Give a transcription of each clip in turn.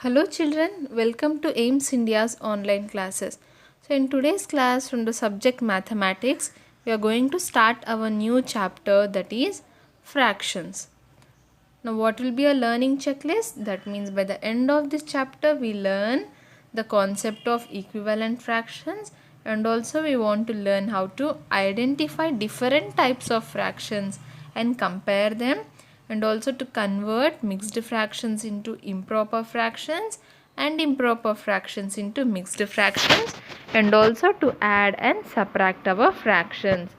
Hello children, welcome to AIMS India's online classes. So in today's class from the subject mathematics, we are going to start our new chapter, that is fractions. Now what will be a learning checklist? That means by the end of this chapter we learn the concept of equivalent fractions, and also we want to learn how to identify different types of fractions and compare them, and also to convert mixed fractions into improper fractions and improper fractions into mixed fractions, and also to add and subtract our fractions.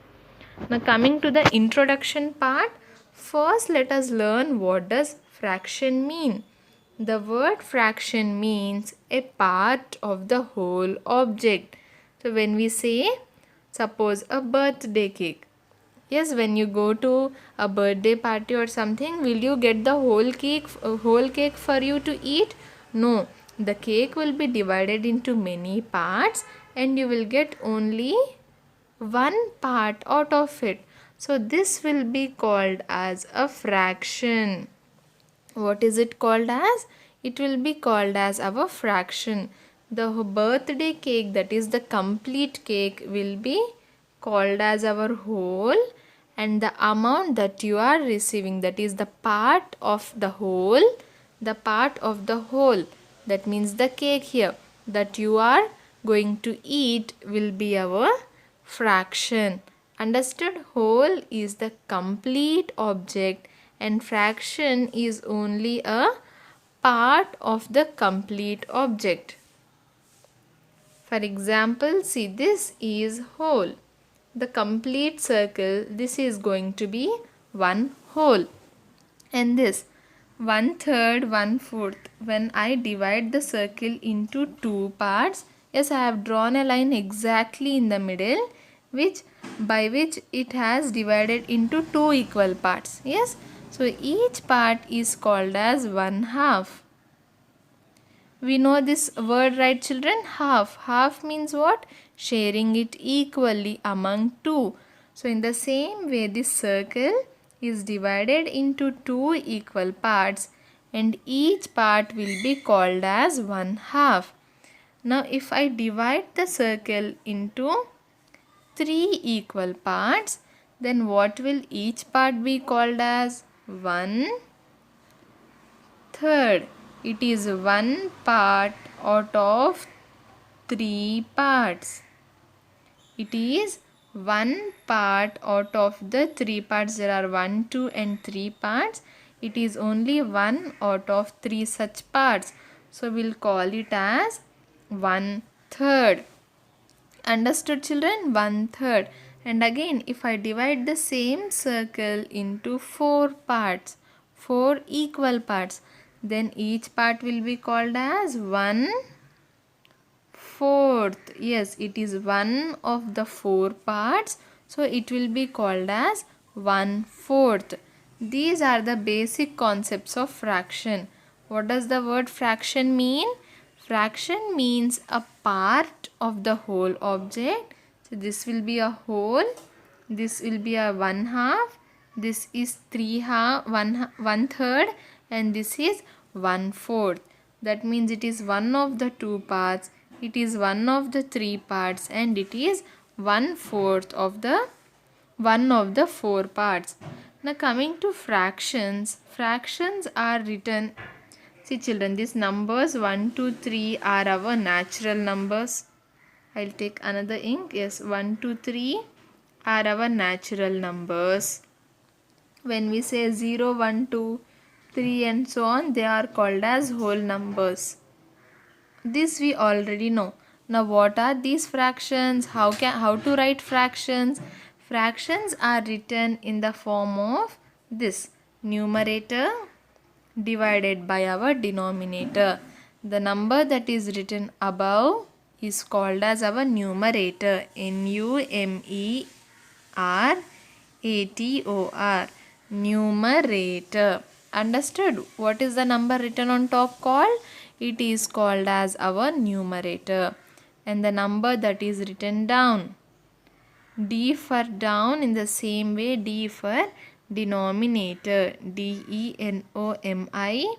Now coming to the introduction part, first let us learn what does fraction mean. The word fraction means a part of the whole object. So when we say, suppose a birthday cake. Yes, when you go to a birthday party or something, will you get the whole cake for you to eat? No, the cake will be divided into many parts and you will get only one part out of it. So this will be called as a fraction. What is it called as? It will be called as our fraction. The birthday cake, that is the complete cake, will be called as our whole, and the amount that you are receiving, that is the part of the whole, that means the cake here that you are going to eat will be our fraction. Understood? Whole is the complete object and fraction is only a part of the complete object. For example, see, this is whole. The complete circle, this is going to be one whole. And this 1/3, 1/4. When I divide the circle into two parts, yes, I have drawn a line exactly in the middle, by which it has divided into two equal parts. Yes, so each part is called as 1/2. We know this word, right children? Half. Half means what? Sharing it equally among two. So in the same way, this circle is divided into two equal parts and each part will be called as 1/2. Now if I divide the circle into three equal parts, then what will each part be called as? 1/3. It is one part out of three parts. It is one part out of the three parts. There are 1, 2 and 3 parts. It is only one out of three such parts. So we'll call it as 1/3. Understood children? 1/3. And again, if I divide the same circle into four parts, four equal parts, then each part will be called as 1/4. Yes, it is one of the four parts, so it will be called as 1/4. These are the basic concepts of fraction. What does the word fraction mean? Fraction means a part of the whole object. So this will be a whole, this will be a 1/2, this is 1/3, and this is 1/4. That means it is one of the two parts, it is one of the three parts, and it is 1/4 of the one of the four parts. Now coming to fractions, fractions are written. See children, these numbers 1, 2, 3 are our natural numbers. I'll take another ink. Yes, 1, 2, 3 are our natural numbers. When we say 0, 1, 2, 3 and so on, they are called as whole numbers. This we already know. Now what are these fractions? How to write fractions? Fractions are written in the form of this numerator divided by our denominator. The number that is written above is called as our numerator. Numerator. Numerator. Understood? What is the number written on top called? It is called as our numerator. And the number that is written down, D for down, in the same way D for denominator, denominator.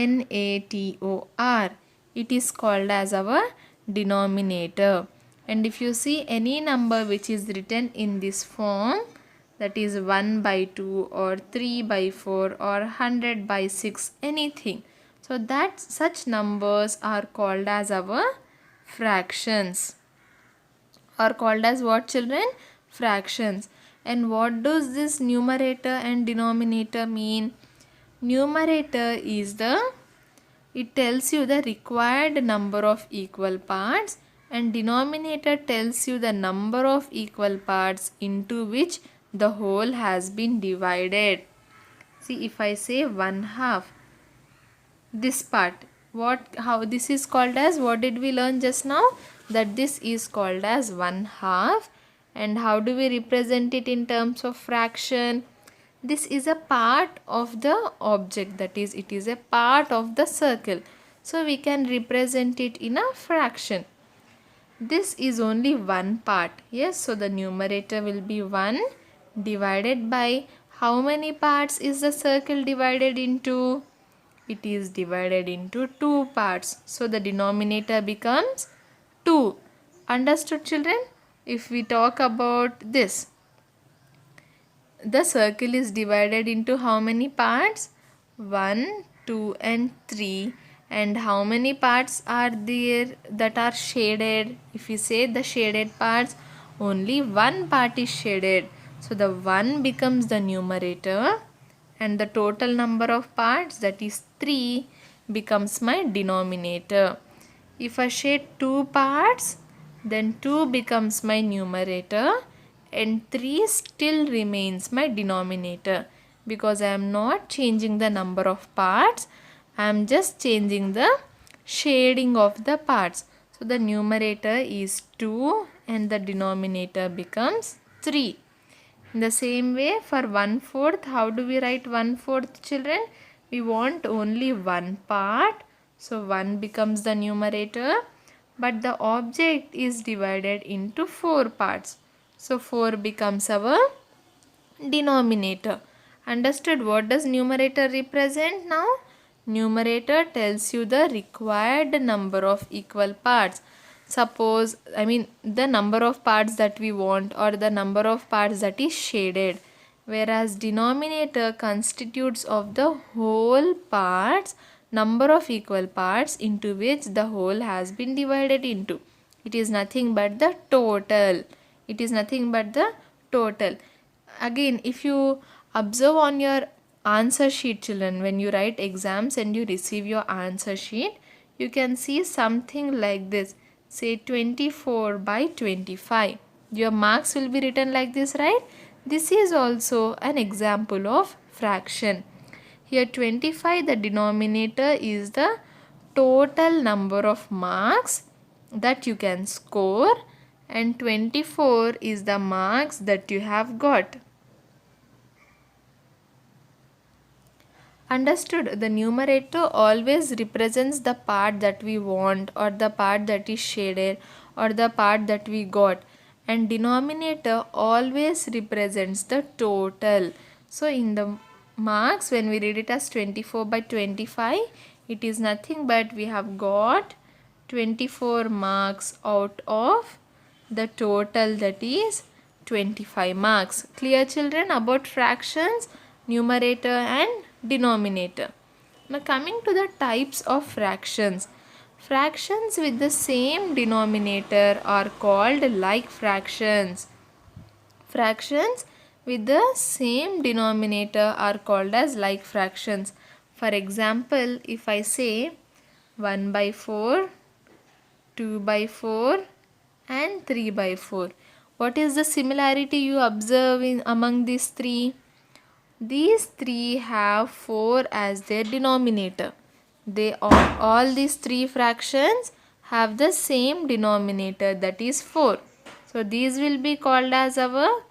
NATOR. It is called as our denominator. And if you see any number which is written in this form, that is 1 by 2 or 3 by 4 or 100 by 6, anything. So that such numbers are called as our fractions. Are called as what, children? Fractions. And what does this numerator and denominator mean? Numerator is it tells you the required number of equal parts, and denominator tells you the number of equal parts into which the whole has been divided. See, if I say 1/2, this part, how this is called as, what did we learn just now? That this is called as 1/2. And how do we represent it in terms of fraction? This is a part of the object, that is, it is a part of the circle. So we can represent it in a fraction. This is only one part. Yes, so the numerator will be 1 divided by how many parts is the circle divided into? It is divided into 2 parts. So the denominator becomes 2. Understood, children? If we talk about this, the circle is divided into how many parts? 1, 2 and 3. And how many parts are there that are shaded? If we say the shaded parts, only one part is shaded. So the 1 becomes the numerator, and the total number of parts, that is 3, becomes my denominator. If I shade 2 parts, then 2 becomes my numerator and 3 still remains my denominator, because I am not changing the number of parts, I am just changing the shading of the parts. So the numerator is 2 and the denominator becomes 3. In the same way, for 1/4, how do we write 1/4, children? We want only one part, so 1 becomes the numerator, but the object is divided into 4 parts. So 4 becomes our denominator. Understood? What does numerator represent now? Numerator tells you the required number of equal parts. Suppose, the number of parts that we want, or the number of parts that is shaded. Whereas denominator constitutes of the whole parts, number of equal parts into which the whole has been divided into. It is nothing but the total. It is nothing but the total. Again, if you observe on your answer sheet, children, when you write exams and you receive your answer sheet, you can see something like this. Say 24 by 25. Your marks will be written like this, right? This is also an example of fraction. Here 25, the denominator, is the total number of marks that you can score, and 24 is the marks that you have got. Understood? The numerator always represents the part that we want, or the part that is shaded, or the part that we got, and denominator always represents the total. So in the marks, when we read it as 24 by 25, it is nothing but we have got 24 marks out of the total, that is 25 marks. Clear, children, about fractions, numerator and denominator. Now coming to the types of fractions. Fractions with the same denominator are called like fractions. Fractions with the same denominator are called as like fractions. For example, if I say 1 by 4, 2 by 4 and 3 by 4. What is the similarity you observe among these three? These three have 4 as their denominator. All these three fractions have the same denominator, that is 4. So these will be called as our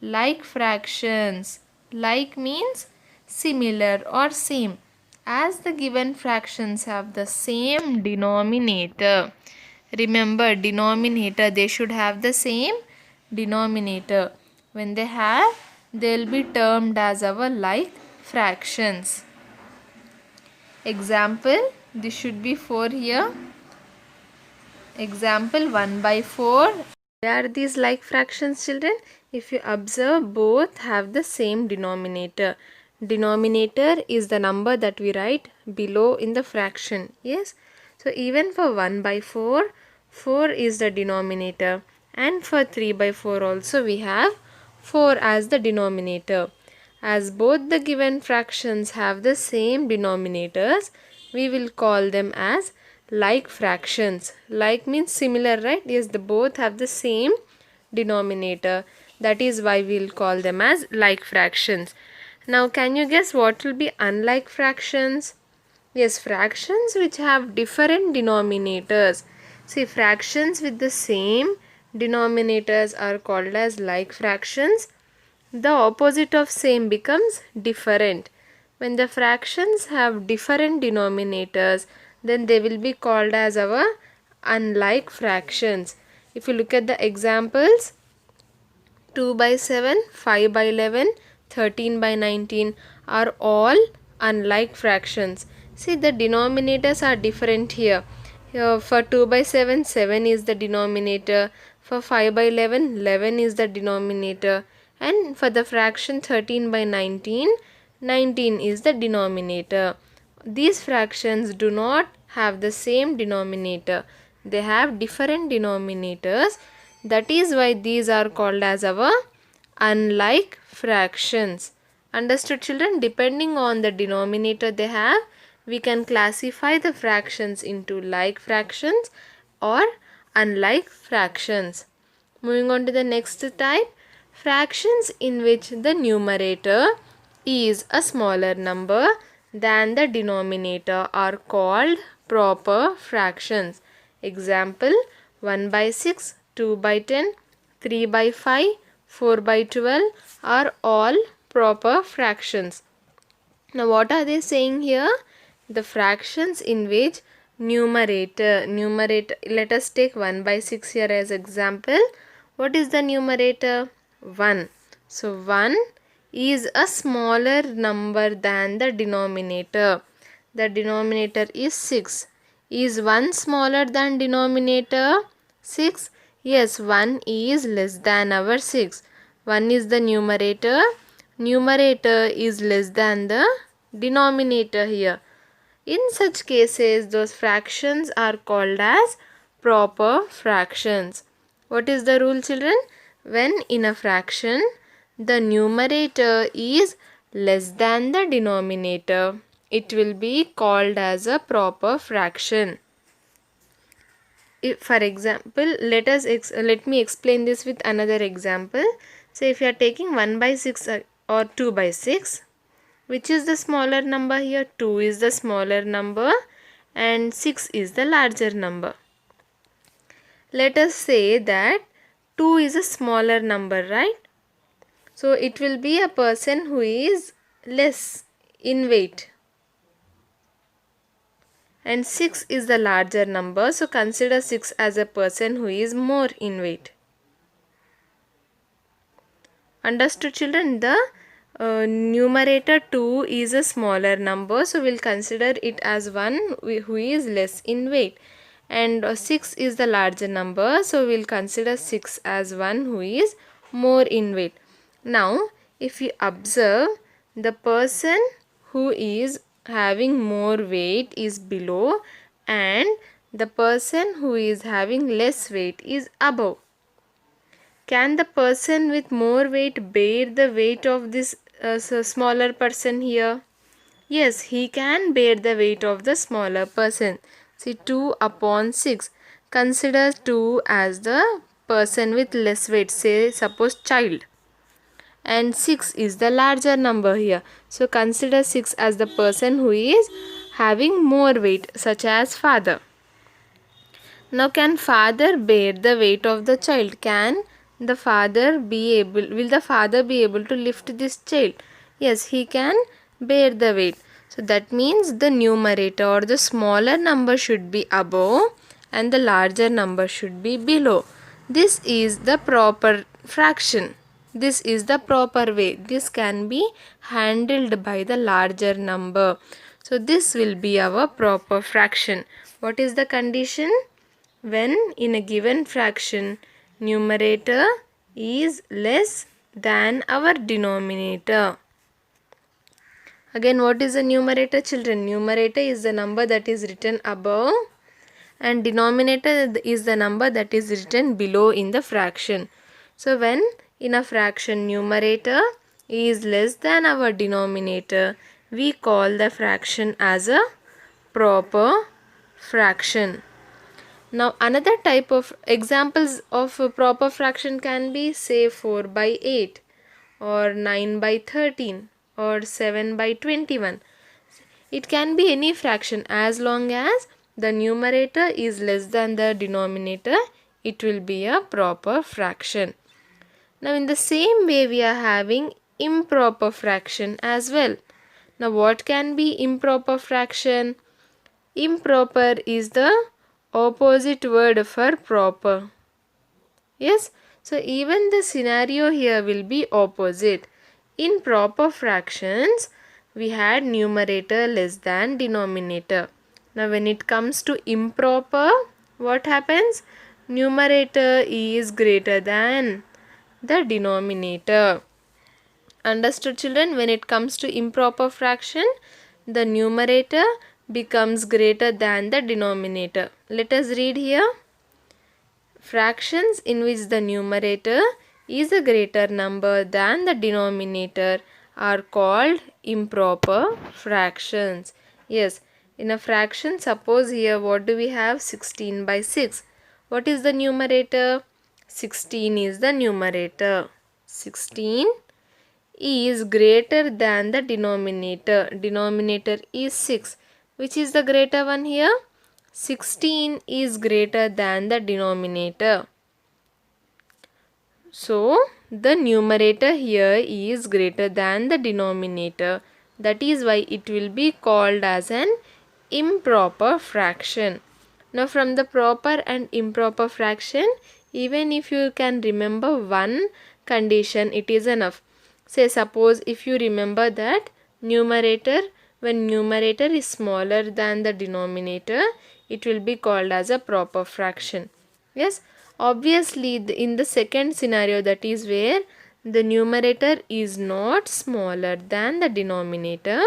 like fractions. Like means similar or same. As the given fractions have the same denominator. Remember, denominator, they should have the same denominator. When they have, they will be termed as our like fractions. Example, this should be 4 here. Example 1 by 4. Why are these like fractions, children? If you observe, both have the same denominator. Denominator is the number that we write below in the fraction. Yes. So even for 1 by 4, 4 is the denominator. And for 3 by 4 also we have 4 as the denominator. As both the given fractions have the same denominators, we will call them as like fractions. Like means similar, right? Yes, the both have the same denominator. That is why we will call them as like fractions. Now can you guess what will be unlike fractions? Yes, fractions which have different denominators. See, fractions with the same denominators are called as like fractions. The opposite of same becomes different. When the fractions have different denominators, then they will be called as our unlike fractions. If you look at the examples, 2 by 7, 5 by 11, 13 by 19 are all unlike fractions. See, the denominators are different here. Here for 2 by 7, 7 is the denominator. For 5 by 11, 11 is the denominator. And for the fraction 13 by 19, 19 is the denominator. These fractions do not have the same denominator. They have different denominators. That is why these are called as our unlike fractions. Understood, children? Depending on the denominator they have, we can classify the fractions into like fractions or unlike fractions. Moving on to the next type, fractions in which the numerator is a smaller number than the denominator are called proper fractions. Example, 1 by 6, 2 by 10, 3 by 5, 4 by 12 are all proper fractions. Now what are they saying here? The fractions in which numerator, let us take 1 by 6 here as example. What is the numerator? 1. So 1 is a smaller number than the denominator. The denominator is 6. Is 1 smaller than denominator? 6. Yes, 1 is less than our 6. 1 is the numerator. Numerator is less than the denominator here. In such cases, those fractions are called as proper fractions. What is the rule, children? When in a fraction, the numerator is less than the denominator, it will be called as a proper fraction. If, for example, let me explain this with another example. So if you are taking 1 by 6 or 2 by 6, which is the smaller number here? 2 is the smaller number and 6 is the larger number. Let us say that 2 is a smaller number, right? So it will be a person who is less in weight. And 6 is the larger number, so consider 6 as a person who is more in weight. Understood, children? The numerator 2 is a smaller number, so we'll consider it as one who is less in weight. And 6 is the larger number, so we'll consider 6 as one who is more in weight. Now, if you observe, the person who is having more weight is below and the person who is having less weight is above. Can the person with more weight bear the weight of this smaller person here? Yes, he can bear the weight of the smaller person. See, 2 upon 6. Consider 2 as the person with less weight, say suppose child. And 6 is the larger number here. So consider 6 as the person who is having more weight, such as father. Now can father bear the weight of the child? Will the father be able to lift this child? Yes, he can bear the weight. So that means the numerator or the smaller number should be above and the larger number should be below. This is the proper fraction. This is the proper way. This can be handled by the larger number. So this will be our proper fraction. What is the condition? When in a given fraction numerator is less than our denominator. Again, what is the numerator, children? Numerator is the number that is written above and denominator is the number that is written below in the fraction. So when in a fraction numerator is less than our denominator, we call the fraction as a proper fraction. Now another type of examples of a proper fraction can be, say, 4 by 8 or 9 by 13 or 7 by 21. It can be any fraction as long as the numerator is less than the denominator, it will be a proper fraction. Now in the same way we are having improper fraction as well. Now what can be improper fraction? Improper is the opposite word for proper. Yes, so even the scenario here will be opposite. In proper fractions, we had numerator less than denominator. Now when it comes to improper, what happens? Numerator is greater than the denominator. Understood, children? When it comes to improper fraction, the numerator becomes greater than the denominator. Let us read here. Fractions in which the numerator is a greater number than the denominator are called improper fractions. Yes, in a fraction, suppose here what do we have? 16 by 6. What is the numerator? 16 is the numerator. 16 is greater than the denominator. Denominator is 6. Which is the greater one here? 16 is greater than the denominator. So, the numerator here is greater than the denominator. That is why it will be called as an improper fraction. Now, from the proper and improper fraction, even if you can remember one condition, it is enough. Say, suppose if you remember that numerator, when numerator is smaller than the denominator, it will be called as a proper fraction. Yes, obviously in the second scenario, that is where the numerator is not smaller than the denominator.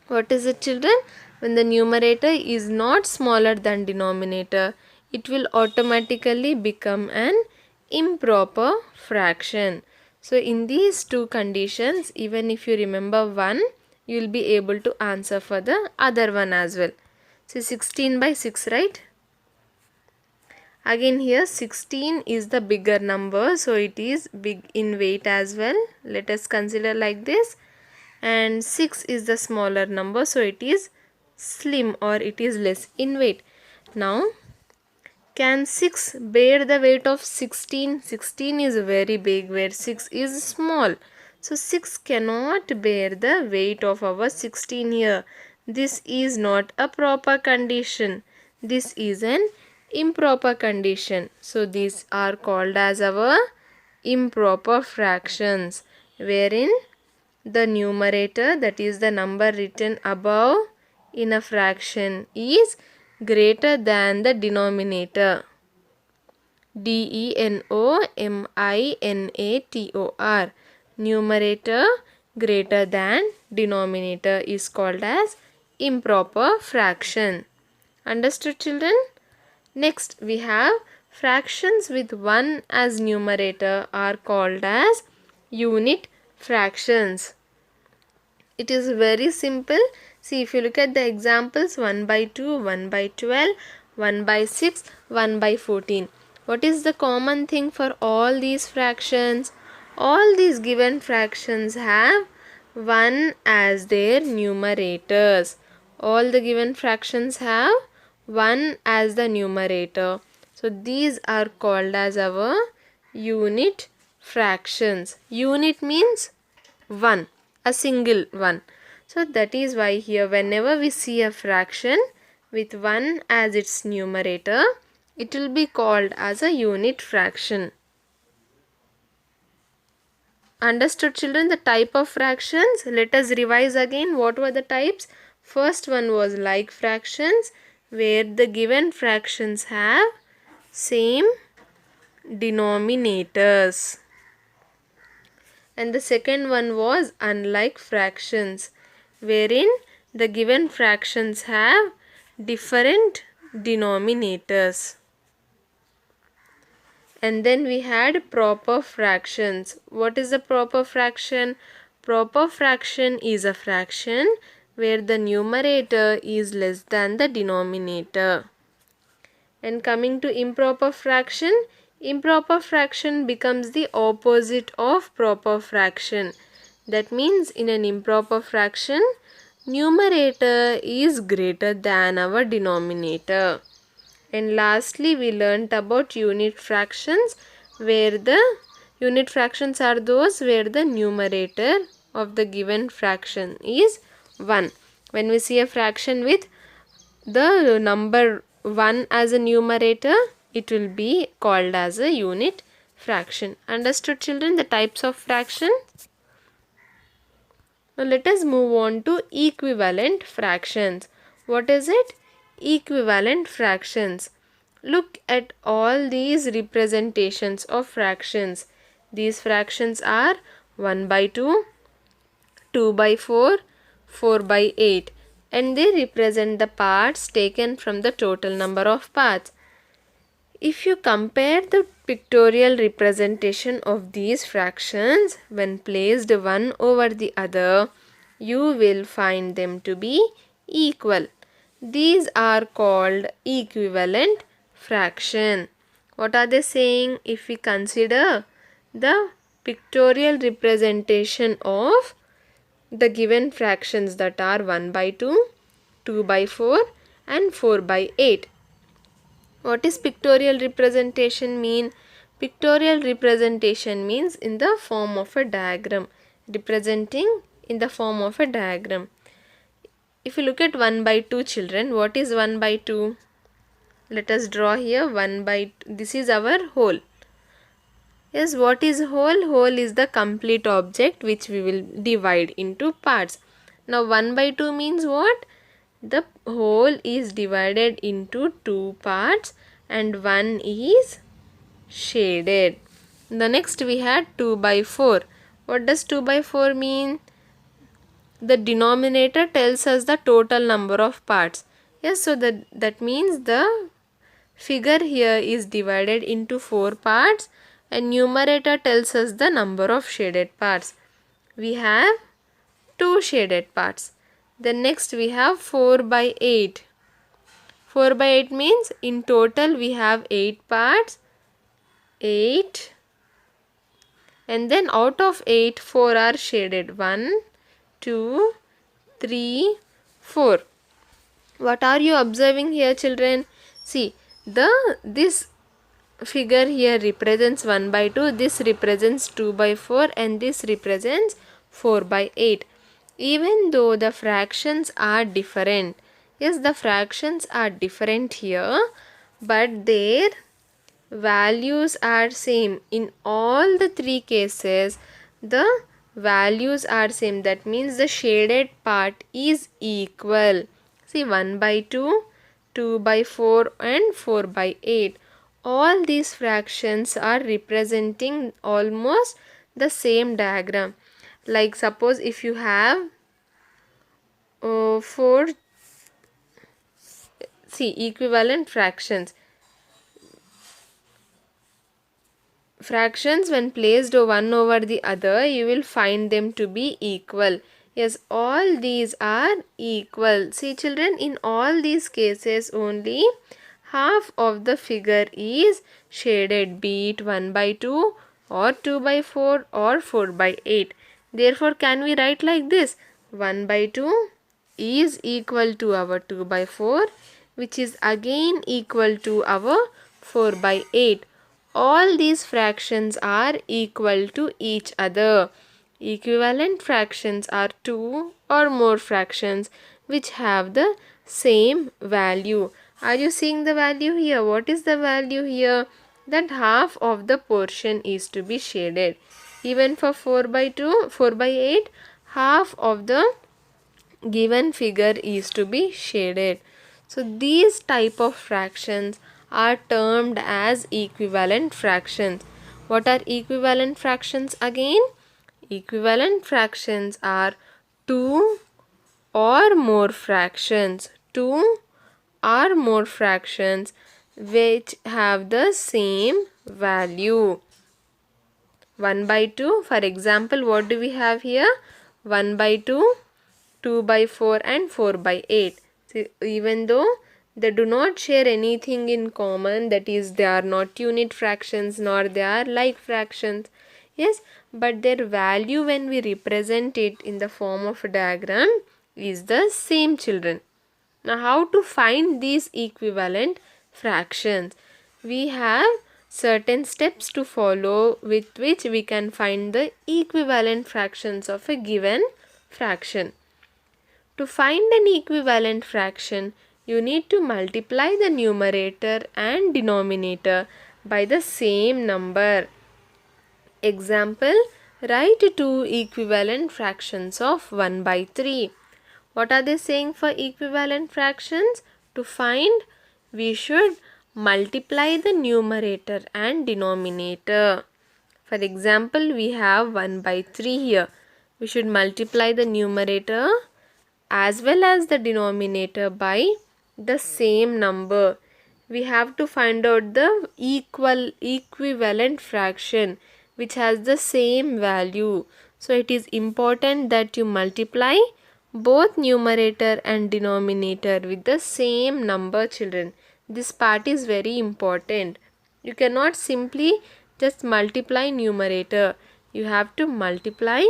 What is it, children? When the numerator is not smaller than denominator, it will automatically become an improper fraction. So in these two conditions, even if you remember one, you will be able to answer for the other one as well. So 16 by 6, right? Again here 16 is the bigger number, so it is big in weight as well. Let us consider like this. And 6 is the smaller number, so it is slim or it is less in weight. Now, can 6 bear the weight of 16? 16 is very big where 6 is small. So 6 cannot bear the weight of our 16 here. This is not a proper condition. This is an improper condition. So these are called as our improper fractions, wherein the numerator, that is the number written above in a fraction, is greater than the denominator. denominator. Numerator greater than denominator is called as improper fraction. Understood, children? Next we have fractions with 1 as numerator are called as unit fractions. It is very simple. See, if you look at the examples, 1 by 2, 1 by 12, 1 by 6, 1 by 14. What is the common thing for all these fractions? All these given fractions have 1 as their numerators. All the given fractions have 1 as the numerator. So these are called as our unit fractions. Unit means 1, a single one. So that is why here whenever we see a fraction with 1 as its numerator, it will be called as a unit fraction. Understood, children, the type of fractions? Let us revise again. What were the types? First one was like fractions, where the given fractions have same denominators. And the second one was unlike fractions, wherein the given fractions have different denominators. And then we had proper fractions. What is a proper fraction? Proper fraction is a fraction where the numerator is less than the denominator. And coming to improper fraction becomes the opposite of proper fraction. That means in an improper fraction, numerator is greater than our denominator. And lastly, we learnt about unit fractions, where the unit fractions are those where the numerator of the given fraction is 1. When we see a fraction with the number 1 as a numerator, it will be called as a unit fraction. Understood, children, the types of fraction? Now let us move on to equivalent fractions. What is it? Equivalent fractions. Look at all these representations of fractions. These fractions are 1 by 2, 2 by 4, 4 by 8, and they represent the parts taken from the total number of parts. If you compare the pictorial representation of these fractions when placed one over the other, you will find them to be equal. These are called equivalent fraction. What are they saying? If we consider the pictorial representation of the given fractions that are 1 by 2, 2 by 4 and 4 by 8. What is pictorial representation mean? Pictorial representation means in the form of a diagram. Representing in the form of a diagram. If you look at 1 by 2, children, what is 1 by 2? Let us draw here 1 by 2. This is our whole. Yes, what is whole? Whole is the complete object which we will divide into parts. Now 1 by 2 means what? The whole is divided into 2 parts and one is shaded. The next we had 2 by 4. What does 2 by 4 mean? The denominator tells us the total number of parts. Yes, so that means the figure here is divided into 4 parts and numerator tells us the number of shaded parts. We have 2 shaded parts. Then next we have 4 by 8. 4 by 8 means in total we have 8 parts. 8. And then out of 8, 4 are shaded. 1, 2, 3, 4. What are you observing here, children? See, this figure here represents 1 by 2, this represents 2 by 4 and this represents 4 by 8. Even though the fractions are different, yes, the fractions are different here, but their values are same. In all the 3 cases, the values are same. That means the shaded part is equal. See, 1 by 2, 2 by 4 and 4 by 8. All these fractions are representing almost the same diagram. Like suppose if you have 4, see, equivalent fractions. Fractions when placed one over the other, you will find them to be equal. Yes, all these are equal. See, children, in all these cases only half of the figure is shaded, be it 1 by 2 or 2 by 4 or 4 by 8. Therefore, can we write like this? 1 by 2 is equal to our 2 by 4, which is again equal to our 4 by 8. All these fractions are equal to each other. Equivalent fractions are 2 or more fractions which have the same value. Are you seeing the value here? What is the value here? That half of the portion is to be shaded. Even for 4 by 2, 4 by 8, half of the given figure is to be shaded. So these type of fractions are termed as equivalent fractions. What are equivalent fractions again? Equivalent fractions are two or more fractions. Two or more fractions which have the same value. 1 by 2, for example, what do we have here? 1 by 2, 2 by 4 and 4 by 8. So, even though they do not share anything in common, that is they are not unit fractions nor they are like fractions. Yes, but their value when we represent it in the form of a diagram is the same, children. Now how to find these equivalent fractions? We have certain steps to follow with which we can find the equivalent fractions of a given fraction. To find an equivalent fraction, you need to multiply the numerator and denominator by the same number. Example, write two equivalent fractions of 1 by 3. What are they saying for equivalent fractions? To find, we should multiply the numerator and denominator. For example, we have 1 by 3 here. We should multiply the numerator as well as the denominator by the same number. We have to find out the equivalent fraction which has the same value. So it is important that you multiply both numerator and denominator with the same number, children. This part is very important. You cannot simply just multiply numerator. You have to multiply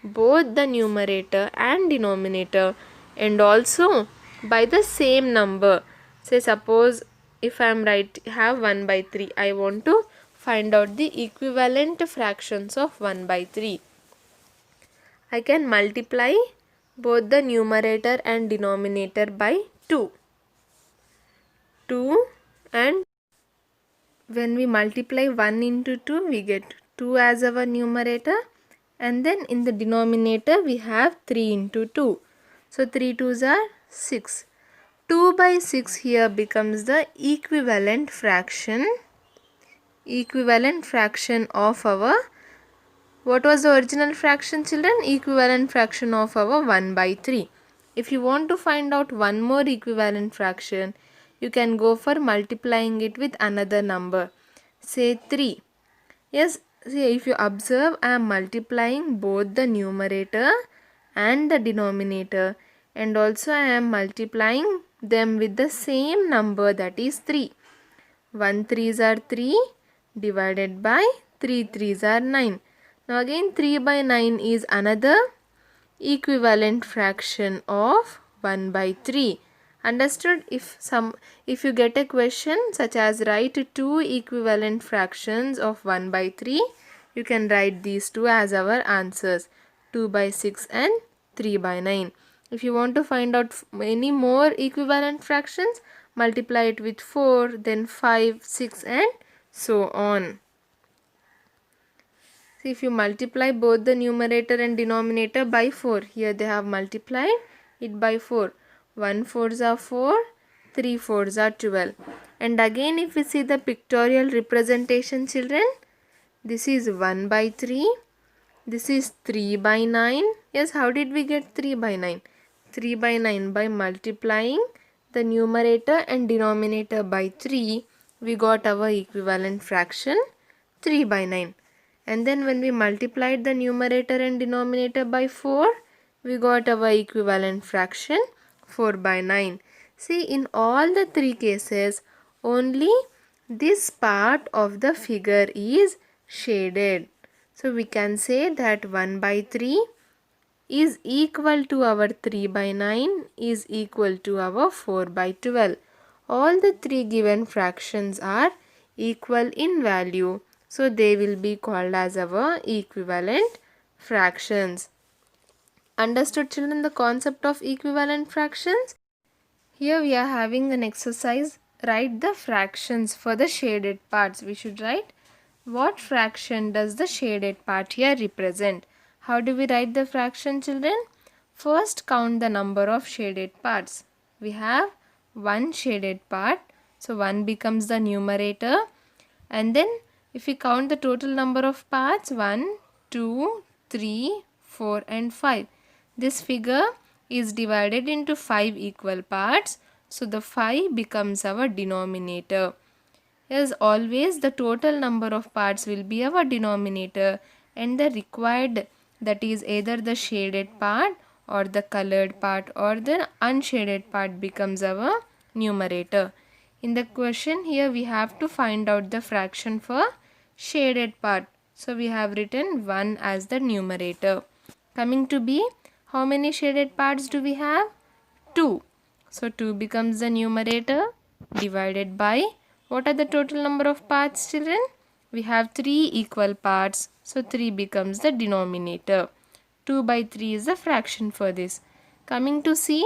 both the numerator and denominator and also by the same number. Say suppose if I am have 1 by 3, I want to find out the equivalent fractions of 1 by 3. I can multiply both the numerator and denominator by 2. 2 and when we multiply 1 into 2, we get 2 as our numerator, and then in the denominator we have 3 into 2. So 3 2s are 6. 2 by 6 here becomes the equivalent fraction of our, what was the original fraction, children? Equivalent fraction of our 1 by 3. If you want to find out one more equivalent fraction, you can go for multiplying it with another number. Say 3. Yes, see, if you observe, I am multiplying both the numerator and the denominator, and also I am multiplying them with the same number, that is 3. 1 3s are 3 divided by 3 3s are 9. Now again 3 by 9 is another equivalent fraction of 1 by 3. Understood? If you get a question such as write two equivalent fractions of 1 by 3, you can write these two as our answers, 2 by 6 and 3 by 9. If you want to find out many more equivalent fractions, multiply it with 4, then 5, 6 and so on. See, if you multiply both the numerator and denominator by 4, here they have multiplied it by 4. 1 4s are 4, 3 4s are 12. And again if we see the pictorial representation, children, this is 1 by 3, this is 3 by 9. Yes, how did we get 3 by 9? 3 by 9 by multiplying the numerator and denominator by 3, we got our equivalent fraction 3 by 9. And then when we multiplied the numerator and denominator by 4, we got our equivalent fraction 4 by 9. See, in all the three cases, only this part of the figure is shaded. So we can say that 1 by 3 is equal to our 3 by 9 is equal to our 4 by 12. All the three given fractions are equal in value, so they will be called as our equivalent fractions. Understood, children, the concept of equivalent fractions? Here we are having an exercise. Write the fractions for the shaded parts. We should write what fraction does the shaded part here represent. How do we write the fraction, children? First count the number of shaded parts. We have one shaded part, so 1 becomes the numerator, and then if we count the total number of parts, 1, 2, 3, 4 and 5. This figure is divided into 5 equal parts, so the 5 becomes our denominator. As always, the total number of parts will be our denominator, and the required, that is either the shaded part or the colored part or the unshaded part, becomes our numerator. In the question here we have to find out the fraction for shaded part. So we have written 1 as the numerator. Coming to B, how many shaded parts do we have? 2. So 2 becomes the numerator, divided by, what are the total number of parts, children? We have 3 equal parts, so 3 becomes the denominator. 2 by 3 is the fraction for this. Coming to C,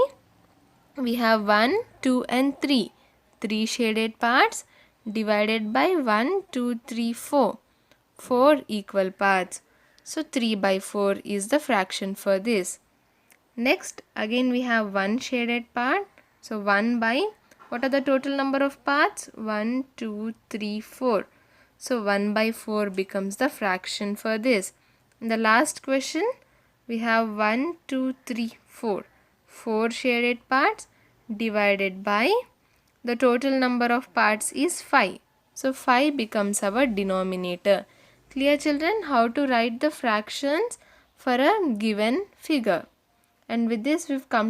we have 1, 2 and 3. 3 shaded parts divided by 1, 2, 3, 4. 4 equal parts. So 3 by 4 is the fraction for this. Next, again we have 1 shaded part. So 1 by, what are the total number of parts? 1, 2, 3, 4. So 1 by 4 becomes the fraction for this. In the last question, we have 1, 2, 3, 4. 4 shaded parts divided by, the total number of parts is 5. So 5 becomes our denominator. Clear, children, how to write the fractions for a given figure. And with this we've come